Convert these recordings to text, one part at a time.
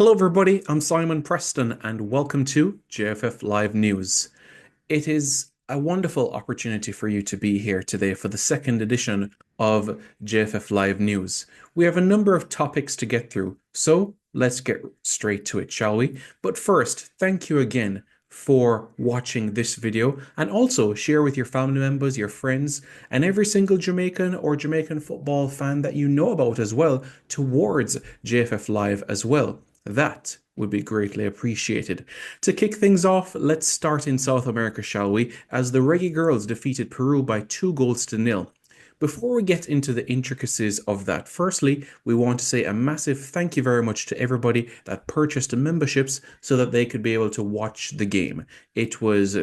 Hello, everybody. I'm Simon Preston, and welcome to JFF Live News. It is a wonderful opportunity for you to be here today for the second edition of JFF Live News. We have a number of topics to get through, so let's get straight to it, shall we? But first, thank you again for watching this video and also share with your family members, your friends, and every single Jamaican or Jamaican football fan that you know about as well towards JFF Live as well. That would be greatly appreciated. To kick things off, let's start in South America, shall we? As the Reggae Girls defeated Peru by 2 goals to nil. Before we get into the intricacies of that, firstly, we want to say a massive thank you very much to everybody that purchased memberships so that they could be able to watch the game. It was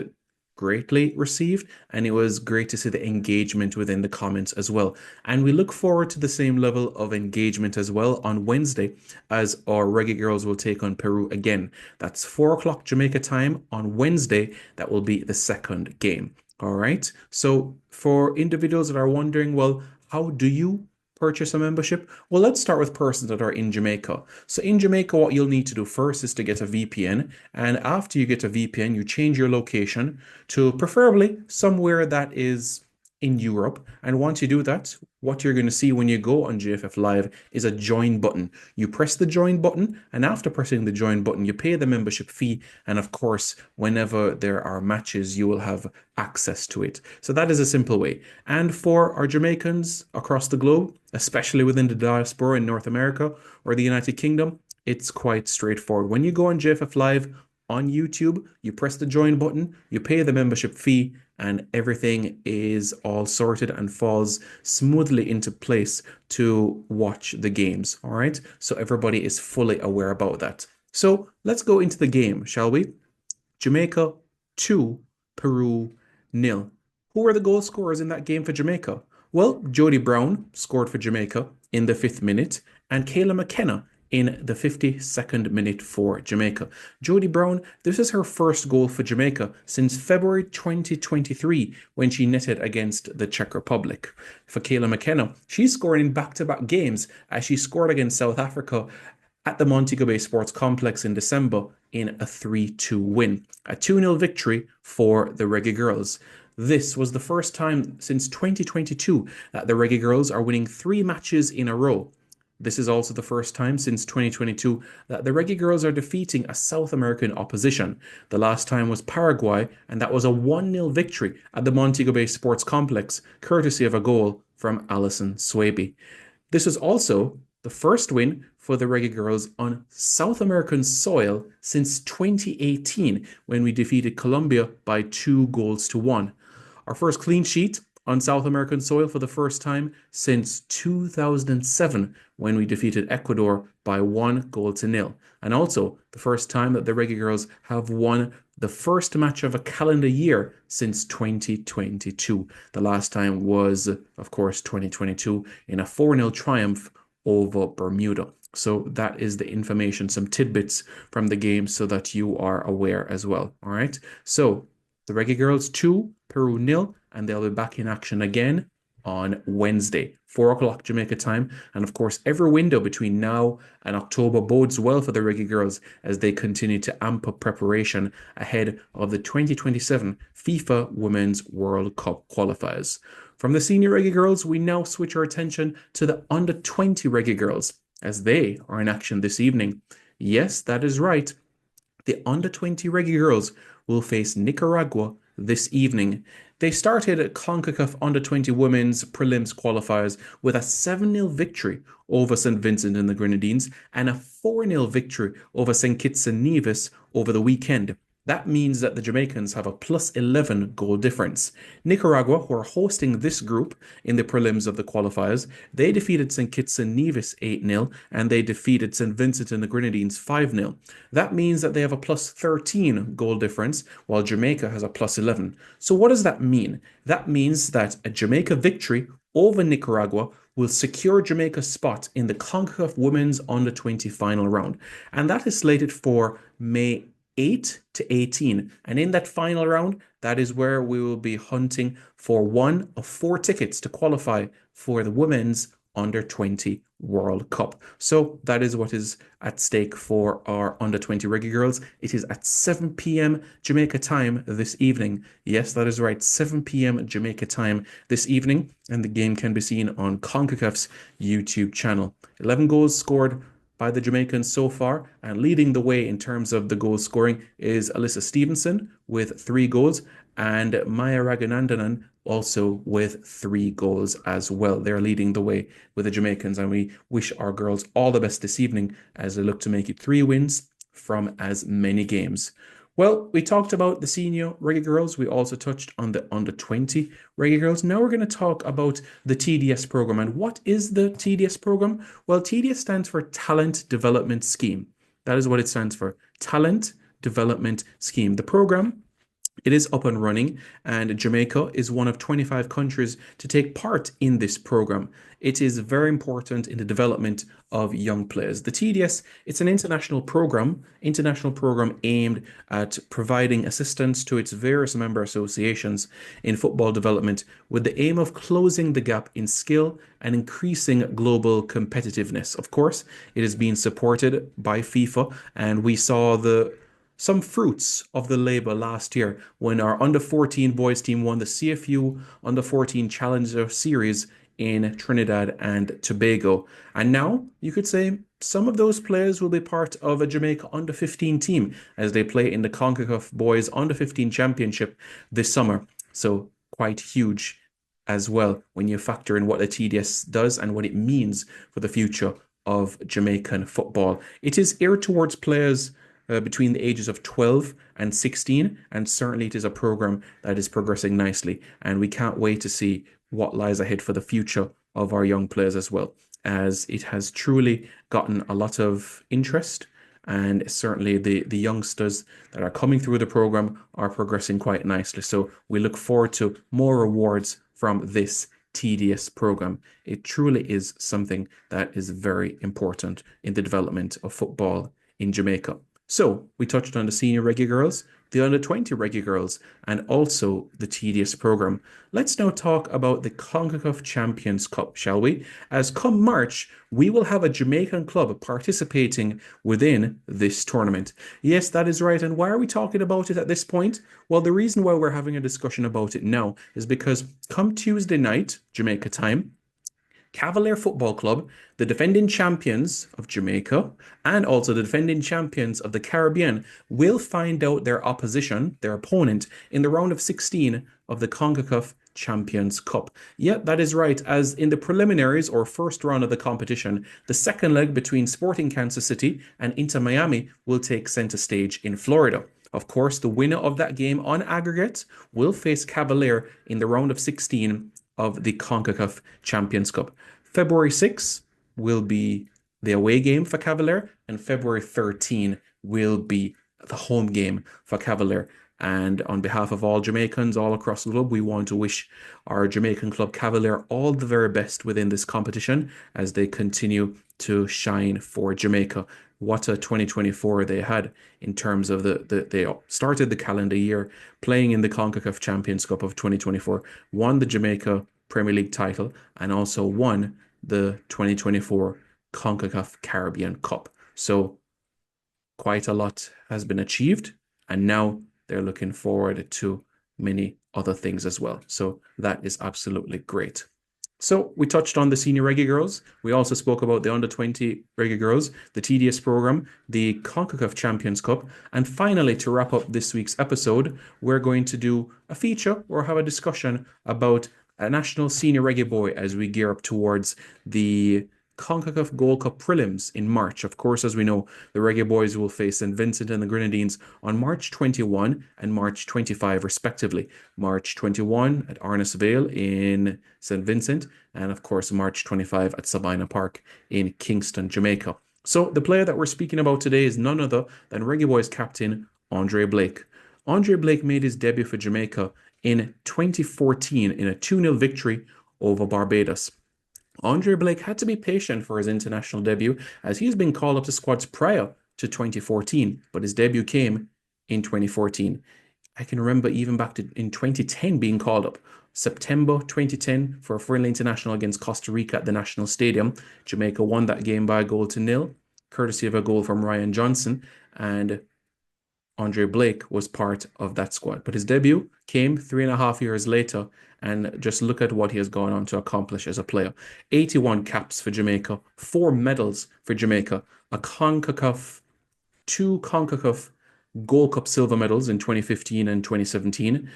greatly received, and it was great to see the engagement within the comments as well. And we look forward to the same level of engagement as well on Wednesday, as our Reggae Girls will take on Peru again. That's 4 o'clock Jamaica time on Wednesday. That will be the second game. All right. So for individuals that are wondering, well, how do you purchase a membership? Well, let's start with persons that are in Jamaica. So in Jamaica, what you'll need to do first is to get a VPN. And after you get a VPN, you change your location to preferably somewhere that is in Europe. And once you do that, what you're going to see when you go on JFF Live is a join button. You press the join button, and after pressing the join button, you pay the membership fee. And of course, whenever there are matches, you will have access to it. So that is a simple way. And for our Jamaicans across the globe, especially within the diaspora in North America or the United Kingdom, it's quite straightforward. When you go on JFF Live on YouTube, you press the join button, you pay the membership fee, and everything is all sorted and falls smoothly into place to watch the games. All right. So everybody is fully aware about that. So let's go into the game, shall we? Jamaica 2, Peru nil. Who were the goal scorers in that game for Jamaica? Well, Jody Brown scored for Jamaica in the 5th minute, and Kayla McKenna in the 52nd minute for Jamaica. Jody Brown, this is her first goal for Jamaica since February 2023 when she netted against the Czech Republic. For Kayla McKenna, she's scoring in back-to-back games as she scored against South Africa at the Montego Bay Sports Complex in December in a 3-2 win, a 2-0 victory for the Reggae Girls. This was the first time since 2022 that the Reggae Girls are winning 3 matches in a row. This is also the first time since 2022 that the Reggae Girls are defeating a South American opposition. The last time was Paraguay, and that was a 1-0 victory at the Montego Bay Sports Complex, courtesy of a goal from Alison Swaby. This was also the first win for the Reggae Girls on South American soil since 2018, when we defeated Colombia by 2 goals to 1. Our first clean sheet on South American soil for the first time since 2007, when we defeated Ecuador by 1 goal to 0. And also the first time that the Reggae Girls have won the first match of a calendar year since 2022. The last time was, of course, 2022 in a 4-0 triumph over Bermuda. So that is the information, some tidbits from the game so that you are aware as well. All right. So the Reggae Girls 2, Peru nil, and they'll be back in action again on Wednesday, 4 o'clock Jamaica time. And of course, every window between now and October bodes well for the Reggae Girls as they continue to amp up preparation ahead of the 2027 FIFA Women's World Cup qualifiers. From the senior Reggae Girls, we now switch our attention to the under 20 Reggae Girls as they are in action this evening. Yes, that is right. The under 20 Reggae Girls will face Nicaragua this evening. They started CONCACAF under 20 women's prelims qualifiers with a 7-0 victory over St. Vincent and the Grenadines and a 4-0 victory over St. Kitts and Nevis over the weekend. That means that the Jamaicans have a plus 11 goal difference. Nicaragua, who are hosting this group in the prelims of the qualifiers, they defeated St. Kitts and Nevis 8-0, and they defeated St. Vincent and the Grenadines 5-0. That means that they have a plus 13 goal difference, while Jamaica has a plus 11. So what does that mean? That means that a Jamaica victory over Nicaragua will secure Jamaica's spot in the CONCACAF Women's Under 20 final round. And that is slated for May 8 to 18. And in that final round, that is where we will be hunting for one of 4 tickets to qualify for the Women's Under 20 World Cup. So that is what is at stake for our Under 20 Reggae Girls. It is at 7 p.m. Jamaica time this evening. Yes, that is right, 7 p.m. Jamaica time this evening. And the game can be seen on CONCACAF's YouTube channel. 11 goals scored by the Jamaicans so far, and leading the way in terms of the goal scoring is Alyssa Stevenson with 3 goals, and Maya Raghunandanan also with 3 goals as well. They're leading the way with the Jamaicans, and we wish our girls all the best this evening as they look to make it 3 wins from as many games. Well, we talked about the senior Reggae Girls. We also touched on the under 20 Reggae Girls. Now we're going to talk about the TDS program. And what is the TDS program? Well, TDS stands for Talent Development Scheme. That is what it stands for. Talent Development Scheme. The program, it is up and running, and Jamaica is one of 25 countries to take part in this program. It is very important in the development of young players. The TDS, it's an international program aimed at providing assistance to its various member associations in football development with the aim of closing the gap in skill and increasing global competitiveness. Of course, it is being supported by FIFA, and we saw some fruits of the labor last year when our under 14 boys team won the CFU under 14 Challenger Series in Trinidad and Tobago. And now you could say some of those players will be part of a Jamaica under 15 team as they play in the CONCACAF Boys under 15 Championship this summer. So quite huge as well when you factor in what the TDS does and what it means for the future of Jamaican football. It is geared towards players between the ages of 12 and 16, and certainly it is a program that is progressing nicely, and we can't wait to see what lies ahead for the future of our young players as well, as it has truly gotten a lot of interest, and certainly the youngsters that are coming through the program are progressing quite nicely. So we look forward to more rewards from this TDS program. It truly is something that is very important in the development of football in Jamaica. So we touched on the senior Reggae Girls, the under 20 Reggae Girls, and also the TDS program. Let's now talk about the CONCACAF Champions Cup, shall we? As come March, we will have a Jamaican club participating within this tournament. Yes, that is right. And why are we talking about it at this point? Well, the reason why we're having a discussion about it now is because come Tuesday night, Jamaica time, Cavalier Football Club, the defending champions of Jamaica, and also the defending champions of the Caribbean, will find out their opposition, their opponent, in the round of 16 of the CONCACAF Champions Cup. Yep, that is right, as in the preliminaries or first round of the competition, the second leg between Sporting Kansas City and Inter Miami will take center stage in Florida. Of course, the winner of that game on aggregate will face Cavalier in the round of 16 of the CONCACAF Champions Cup. February 6 will be the away game for Cavalier, and February 13 will be the home game for Cavalier. And on behalf of all Jamaicans all across the globe, we want to wish our Jamaican club Cavalier all the very best within this competition as they continue to shine for Jamaica. What a 2024 they had in terms of they started the calendar year playing in the CONCACAF Champions Cup of 2024, won the Jamaica Premier League title, and also won the 2024 CONCACAF Caribbean Cup. So quite a lot has been achieved, and now they're looking forward to many other things as well. So that is absolutely great. So we touched on the senior Reggae Girls. We also spoke about the under 20 Reggae Girls, the TDS program, the CONCACAF Champions Cup. And finally, to wrap up this week's episode, we're going to do a feature or have a discussion about a national senior reggae boy as we gear up towards the CONCACAF Gold Cup prelims in March. Of course, as we know, the Reggae Boys will face St. Vincent and the Grenadines on March 21 and March 25, respectively. March 21 at Arnis Vale in St. Vincent, and of course, March 25 at Sabina Park in Kingston, Jamaica. So the player that we're speaking about today is none other than Reggae Boys captain Andre Blake. Andre Blake made his debut for Jamaica in 2014 in a 2-0 victory over Barbados. Andre Blake had to be patient for his international debut as he has been called up to squads prior to 2014, but his debut came in 2014. I can remember even back to in 2010 being called up. September 2010 for a friendly international against Costa Rica at the National Stadium. Jamaica won that game by a goal to nil, courtesy of a goal from Ryan Johnson, and Andre Blake was part of that squad. But his debut came 3.5 years later, and just look at what he has gone on to accomplish as a player. 81 caps for Jamaica, 4 medals for Jamaica, a CONCACAF, two CONCACAF Gold Cup silver medals in 2015 and 2017,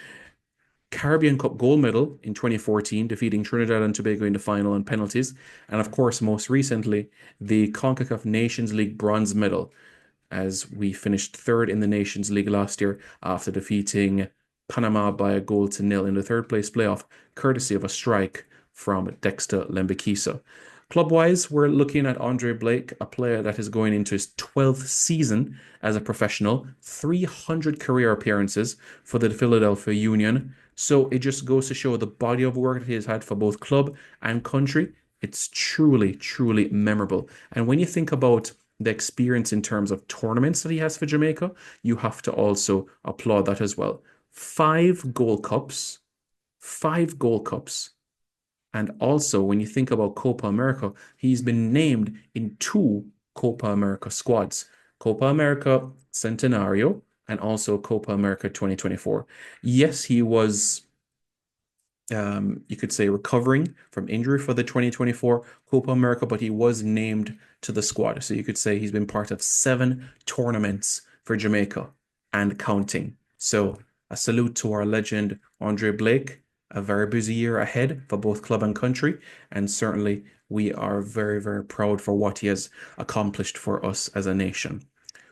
Caribbean Cup gold medal in 2014, defeating Trinidad and Tobago in the final on penalties, and of course, most recently, the CONCACAF Nations League bronze medal, as we finished third in the Nations League last year after defeating Panama by a goal to nil in the third place playoff, courtesy of a strike from Dexter Lembikisa. Club-wise, we're looking at Andre Blake, a player that is going into his 12th season as a professional, 300 career appearances for the Philadelphia Union. So it just goes to show the body of work that he has had for both club and country. It's truly, truly memorable. And when you think about the experience in terms of tournaments that he has for Jamaica, you have to also applaud that as well. 5 Gold Cups, 5 Gold Cups. And also, when you think about Copa America, he's been named in 2 Copa America squads, Copa America Centenario and also Copa America 2024. Yes, he was, you could say, recovering from injury for the 2024 Copa America, but he was named to the squad. So you could say he's been part of 7 tournaments for Jamaica and counting. So a salute to our legend, Andre Blake. A very busy year ahead for both club and country, and certainly we are very, very proud for what he has accomplished for us as a nation.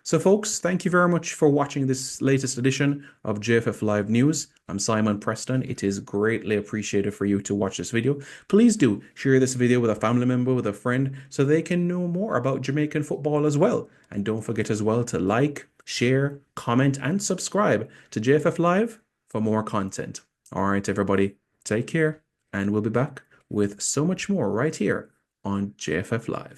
So folks, thank you very much for watching this latest edition of JFF Live News. I'm Simon Preston. It is greatly appreciated for you to watch this video. Please do share this video with a family member, with a friend, so they can know more about Jamaican football as well. And don't forget as well to like, share, comment, and subscribe to JFF Live for more content. All right, everybody, take care, and we'll be back with so much more right here on JFF Live.